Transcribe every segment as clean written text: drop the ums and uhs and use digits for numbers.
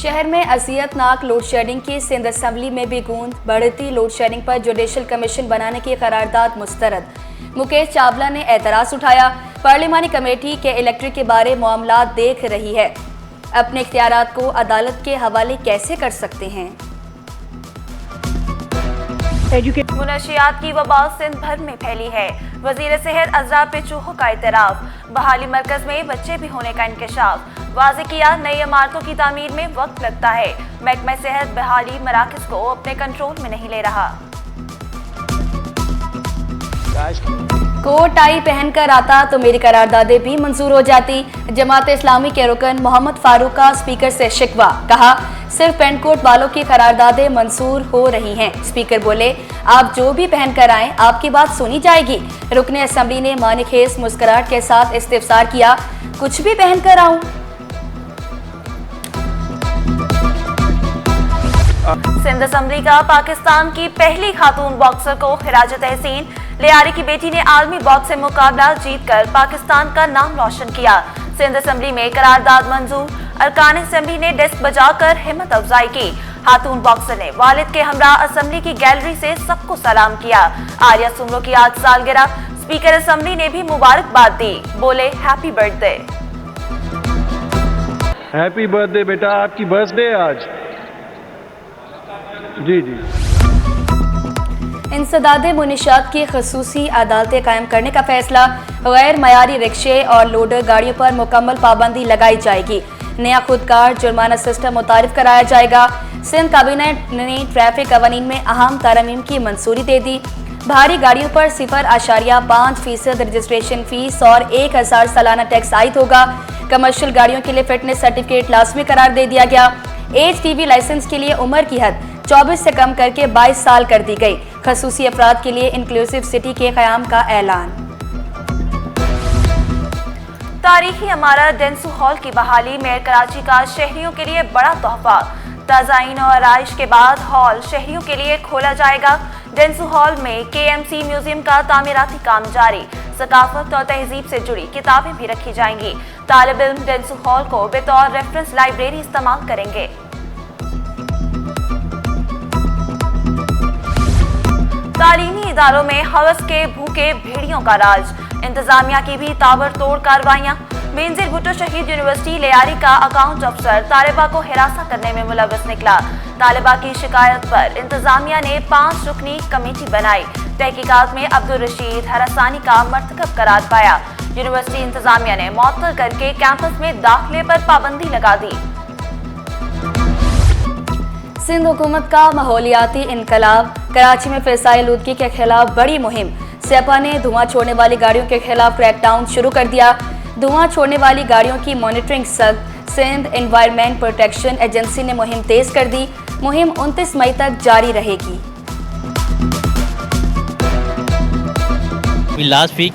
शहर में असियतनाक load shedding की सिंध असेंबली में भी गूंज। बढ़ती लोड शेडिंग पर जुडिशल कमीशन बनाने की करारदाद मुस्तरद। मुकेश चावला ने एतराज उठाया, पार्लिमानी कमेटी के इलेक्ट्रिक के बारे मामला देख रही है, अपने इख्तियारात को अदालत के हवाले कैसे कर सकते हैं। मुनशियात की वबा सिंध भर में फैली है। वजीर सेहत अजरा पे चूहों का इतराफ। बहाली मरकज में बच्चे भी होने का इंकशाफ। वाज़े किया, नई इमारतों की तामीर में वक्त लगता है। महकमा सेहत बहाली मराकज को अपने कंट्रोल में नहीं ले रहा। कोट टाई पहनकर आता तो मेरी करारदादें भी मंजूर हो जाती। जमात इस्लामी के रुकन मोहम्मद फारूक का स्पीकर से शिकवा। कहा, सिर्फ पेंट कोट वालों की करारदादें मंजूर हो रही हैं। स्पीकर बोले, आप जो भी पहनकर आएं, आपकी बात सुनी जाएगी। रुकने असेंबली ने मानिखेज मुस्कुराहट के साथ इस्तिफसार किया, कुछ भी पहनकर आऊं। सिंध असेंबली का पाकिस्तान की पहली खातून बॉक्सर को खिराज तहसीन। लियारी की बेटी ने आलमी बॉक्स से मुकाबला जीतकर पाकिस्तान का नाम रोशन किया। सिंध असेंबली में करारदाद मंजूर। अरकान असेंबली ने डेस्क बजाकर हिम्मत अफजाई की। खातून बॉक्सर ने वालिद के हमरा असेंबली की गैलरी से सबको सलाम किया। आर्या सुमरो की आज सालगिरह। स्पीकर असेंबली ने भी मुबारकबाद दी। बोले, हैप्पी बर्थडे। हैप्पी बर्थडे बेटा, आपकी बर्थडे आज। जी जी। इंसदादे मुनिशात की खसूसी अदालतें कायम करने का फैसला। गैर मयारी रिक्शे और लोडर गाड़ियों पर मुकम्मल पाबंदी लगाई जाएगी। नया खुदकार जुर्माना सिस्टम मुतारिफ कराया जाएगा। सिंध कैबिनेट ने ट्रैफिक कवानीन में अहम तरमीम की मंजूरी दे दी। भारी गाड़ियों पर 0.5% रजिस्ट्रेशन फीस और 1000 सालाना टैक्स आयद होगा। कमर्शियल गाड़ियों के लिए फिटनेस सर्टिफिकेट लाजमी करार दे दिया गया। HGV लाइसेंस के लिए उम्र की हद 24 से कम करके 22 साल कर दी गई। खसूसी अफराद के लिए इंक्लूसिव सिटी के क़याम का ऐलान। तारीखी इमारत डेंसू हॉल की बहाली मेयर कराची का शहरियों के लिए बड़ा तोहफा। तज़ाइन और आराइश के बाद हॉल शहरियों के लिए खोला जाएगा। डेंसू हॉल में KMC म्यूजियम का तामीराती काम जारी। सकाफत और तहजीब से जुड़ी किताबें भी रखी जाएंगी। तालिब इल्म डेंसू हॉल को बतौर रेफरेंस लाइब्रेरी इस्तेमाल करेंगे। तालीमी इदारों में हवस के भूखे भेड़ियों का राज। इंतजामिया की भी ताबड़तोड़ कार्रवाइयां। बेनजीर भुट्टो शहीद यूनिवर्सिटी लियारी का अकाउंट अफसर तालिबा को हिरासत करने में मुलव्वस निकला। तालिबा की शिकायत पर इंतजामिया ने 5 रुकनी कमेटी बनाई। तहकीकात में अब्दुल रशीद हरासानी का मर्तकब करार पाया। यूनिवर्सिटी इंतजामिया ने मुअत्तल करके कैंपस में दाखिले पर पाबंदी लगा दी। सिंध हुकूमत का माहौलियाती इनकलाब। कराची में फिजाई आलूदगी के खिलाफ बड़ी मुहिम। सेपा ने धुआं छोड़ने वाली गाड़ियों के खिलाफ क्रैकडाउन शुरू कर दिया। धुआं छोड़ने वाली गाड़ियों की मॉनिटरिंग सख्त। सिंध एनवायरनमेंट प्रोटेक्शन एजेंसी ने मुहिम तेज कर दी। मुहिम 29 मई तक जारी रहेगी। लास्ट वीक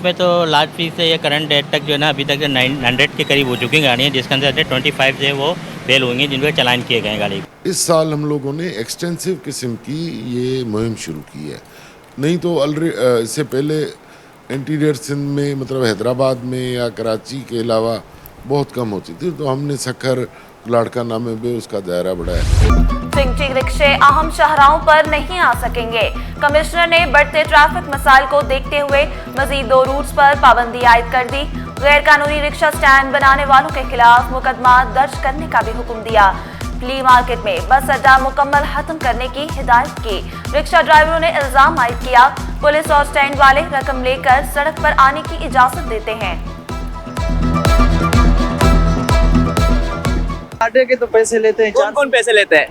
से ये करंट डेट तक जो है ना, अभी तक 900 के करीब हो चुकी गाड़ियाँ, जिसके अंदर 25 जो है वो फेल हुई, जिन पर चलान किए गए गाड़ी। इस साल हम लोगों ने एक्सटेंसिव किस्म की ये मुहिम शुरू की है। नहीं तो ऑलरेडी इससे पहले इंटीरियर सिंध में, मतलब हैदराबाद में या कराची के अलावा बहुत कम होती थी, तो हमने सखर लाड़का नामे में उसका दायरा बढ़ाया। चिंग रिक्शे अहम शाहराहों पर नहीं आ सकेंगे। कमिश्नर ने बढ़ते ट्रैफिक मसाइल को देखते हुए मजीद 2 रूट्स पर पाबंदी आयद कर दी। गैर कानूनी रिक्शा स्टैंड बनाने वालों के खिलाफ मुकदमा दर्ज करने का भी हुक्म दिया। फ्ली मार्केट में बस अड्डा मुकम्मल खत्म करने की हिदायत की। रिक्शा ड्राइवरों ने इल्जाम आयद किया, पुलिस और स्टैंड वाले रकम लेकर सड़क पर आने की इजाजत देते हैं। अड्डे के तो पैसे लेते हैं। कौन पैसे लेते हैं?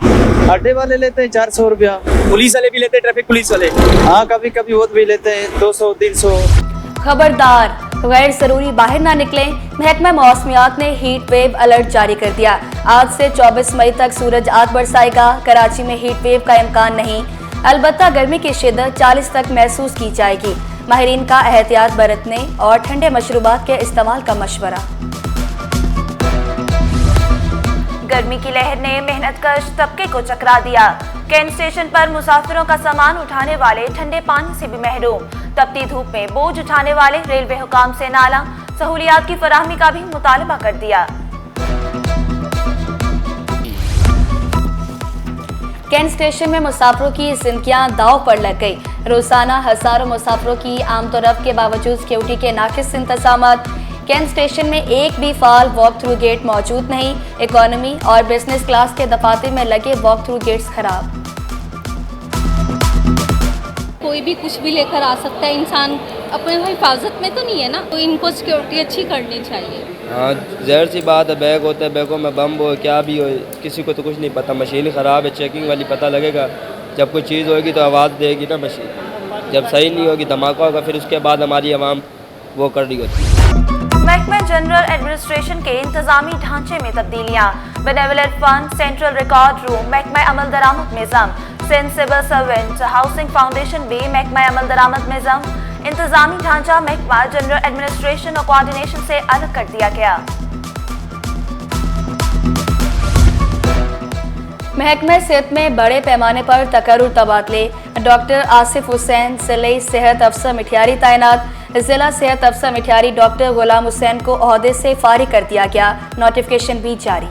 अड्डे वाले लेते हैं 400 रुपया। पुलिस वाले भी लेते हैं, ट्रैफिक पुलिस वाले? हाँ, कभी कभी वो भी लेते हैं 200-300। खबरदार, गैर जरूरी बाहर ना निकलें। महकमा मौसमियात ने हीट वेव अलर्ट जारी कर दिया। आज से 24 मई तक सूरज आग बरसाएगा। कराची में हीट वेव का इम्कान नहीं, अलबत्ता गर्मी की शिद्दत 40 तक महसूस की जाएगी। माहिरीन का एहतियात बरतने और ठंडे मशरूबात के इस्तेमाल का मशवरा। गर्मी की लहर ने मेहनतकश तबके को चकरा दिया। कैंट स्टेशन पर मुसाफिरों का सामान उठाने वाले ठंडे पानी से भी महरूम। तपती धूप में बोझ उठाने वाले रेलवे हुकाम से नाला। सहूलियात की फराहमी का भी मुतालबा कर दिया। कैंट स्टेशन में मुसाफिरों की जिंदगियां दांव पर लग गई। रोजाना हजारों मुसाफिरों की आमदोरफ्त के बावजूद सिक्योरिटी के नाकिस इंतजामात। कैंट स्टेशन में एक भी फाल वॉक थ्रू गेट मौजूद नहीं। इकोनॉमी और बिजनेस क्लास के दफातर में लगे वॉक थ्रू गेट्स खराब। कोई भी कुछ भी लेकर आ सकता है, इंसान अपने हिफाजत में तो नहीं है ना, तो इनको सिक्योरिटी अच्छी करनी चाहिए। हाँ, ज़ाहिर सी बात है, बैग होता है, बैगों में बम हो क्या भी हो, किसी को तो कुछ नहीं पता। मशीन ख़राब है, चेकिंग वाली पता लगेगा। जब कोई चीज़ होगी तो आवाज़ देगी ना मशीन, जब सही नहीं होगी धमाका होगा, फिर उसके बाद हमारी आवाम वो कर रही होती है। महकमा जनरल एडमिनिस्ट्रेशन के इंतजामी ढांचे में तब्दीलियां। Benevolent fund, central record room, महकमा अमल दरामद में जम। Sindh civil servant housing foundation भी महकमा अमल दरामद में जम। इंतजामी ढांचा महकमा जनरल एडमिनिस्ट्रेशन और कोऑर्डिनेशन से अलग कर दिया गया। महकमा सेहत में बड़े पैमाने पर तकर्रुर तबादले। डॉक्टर आसिफ हुसैन जिले सेहत अफसर मिठियारी तैनात। जिला सेहत अफसर मिठियारी डॉक्टर गुलाम हुसैन को ओहदे से फारिग कर दिया गया। नोटिफिकेशन भी जारी।